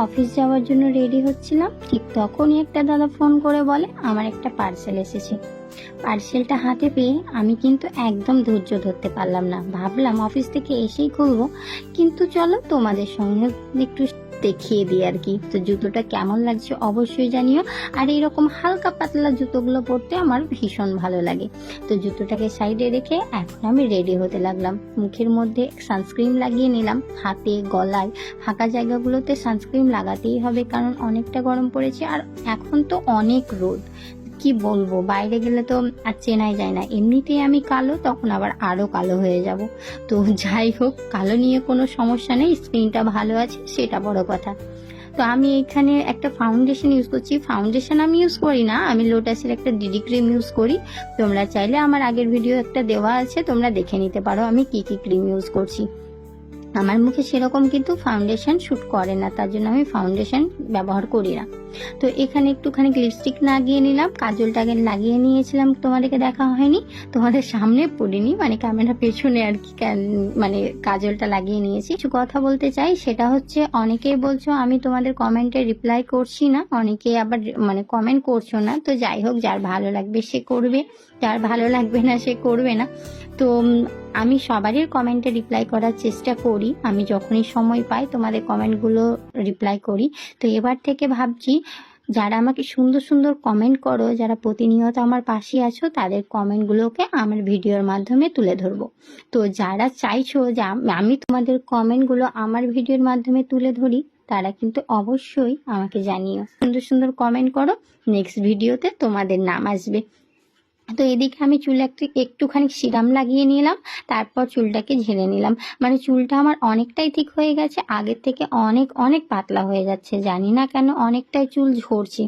Office যাওয়ার জন্য ready হচ্ছিলাম, ঠিক তখনই একটা দাদা ফোন করে বলে আমার একটা পার্সেল এসেছে। পার্সেলটা হাতে পেয়ে আমি কিন্তু একদম ধৈর্য ধরতে পারলাম না, ভাবলাম অফিস থেকে এসেই খুলবো, কিন্তু চলো তোমাদের সঙ্গে একটু দেখিয়ে দিই আর কি। তো জুতোটা কেমন লাগছে অবশ্যই জানিও। আর এইরকম হালকা পাতলা জুতোগুলো পরতে আমার ভীষণ ভালো লাগে। তো জুতোটাকে সাইডে রেখে এখন আমি রেডি হতে লাগলাম। মুখের মধ্যে সানস্ক্রিন লাগিয়ে নিলাম, হাতে গলায় ফাঁকা জায়গাগুলোতে সানস্ক্রিন লাগাতেই হবে, কারণ অনেকটা গরম পড়েছে আর এখন তো অনেক রোদ। কি বলবো, বাইরে গেলে তো আর চেনাই যায় না, এমনিতেই আমি কালো, তখন আবার আরো কালো হয়ে যাব। তো যাই হোক, কালো নিয়ে কোনো সমস্যা নেই, স্কিনটা ভালো আছে সেটা বড় কথা। তো আমি এখানে একটা ফাউন্ডেশন ইউজ করছি। ফাউন্ডেশন আমি ইউজ করি না, আমি লোটাসের একটা ডিডি ক্রিম ইউজ করি। তোমরা চাইলে আমার আগের ভিডিও একটা দেওয়া আছে, তোমরা দেখে নিতে পারো আমি কি কি ক্রিম ইউজ করছি। আমার মুখে সেরকম কিন্তু ফাউন্ডেশন শুট করে না, তার জন্য আমি ফাউন্ডেশন ব্যবহার করি না। তো এখানে একটুখানি লিপস্টিক লাগিয়ে নিলাম, কাজলটাকে লাগিয়ে নিয়েছিলাম, তোমাদেরকে দেখা হয়নি, তোমাদের সামনে পড়িনি, মানে ক্যামেরা পেছনে আর কি, মানে কাজলটা লাগিয়ে নিয়েছি। কিছু কথা বলতে চাই, সেটা হচ্ছে অনেকেই বলছো আমি তোমাদের কমেন্টে রিপ্লাই করছি না, অনেকেই আবার মানে কমেন্ট করছো না। তো যাই হোক, যার ভালো লাগবে সে করবে, যার ভালো লাগবে না সে করবে না। তো আমি সবারই কমেন্টে রিপ্লাই করার চেষ্টা করি, আমি যখনই সময় পাই তোমাদের কমেন্টগুলো রিপ্লাই করি। তো এবার থেকে ভাবছি যারা আমাকে সুন্দর সুন্দর কমেন্ট করো, যারা প্রতিনিয়ত আমার পাশে আছো, তাদের কমেন্টগুলোকে আমার ভিডিওর মাধ্যমে তুলে ধরবো। তো যারা চাইছো যে আমি তোমাদের কমেন্টগুলো আমার ভিডিওর মাধ্যমে তুলে ধরি, তারা কিন্তু অবশ্যই আমাকে জানিও, সুন্দর সুন্দর কমেন্ট করো, নেক্সট ভিডিওতে তোমাদের নাম আসবে। তো এদিকে আমি চুলে একটুখানি সিরাম লাগিয়ে নিলাম, তারপর চুলটাকে ঝেড়ে নিলাম। মানে চুলটা আমার অনেকটাই ঠিক হয়ে গেছে, আগের থেকে অনেক অনেক পাতলা হয়ে যাচ্ছে, জানি না কেন অনেকটাই চুল ঝরছে।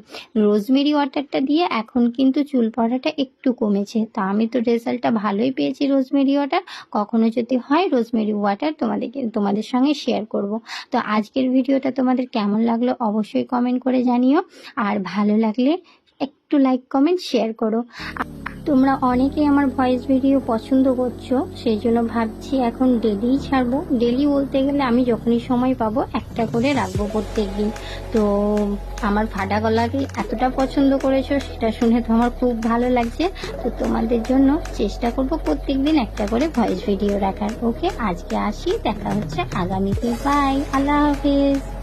রোজমেরি ওয়াটারটা দিয়ে এখন কিন্তু চুল পড়াটা একটু কমেছে। তো আমি তো রেজাল্টটা ভালোই পেয়েছি রোজমেরি ওয়াটার, কখনো যদি হয় রোজমেরি ওয়াটার তোমাদের সঙ্গে শেয়ার করব। তো আজকের ভিডিওটা তোমাদের কেমন লাগলো অবশ্যই কমেন্ট করে জানিও, আর ভালো লাগলে একটু লাইক কমেন্ট শেয়ার করো। তোমরা অনেকেই আমার ভয়েস ভিডিও পছন্দ করছো, সেই জন্য ভাবছি এখন ডেলিই ছাড়বো। ডেলি বলতে গেলে আমি যখনই সময় পাবো একটা করে রাখবো প্রত্যেক দিন। তো আমার ফাটা গলাকে এতটা পছন্দ করেছো, সেটা শুনে তো আমার খুব ভালো লাগছে। তো তোমাদের জন্য চেষ্টা করবো প্রত্যেক দিন একটা করে ভয়েস ভিডিও রাখার। ওকে, আজকে আসি, দেখা হচ্ছে আগামীতে। বাই, আল্লাহ হাফেজ।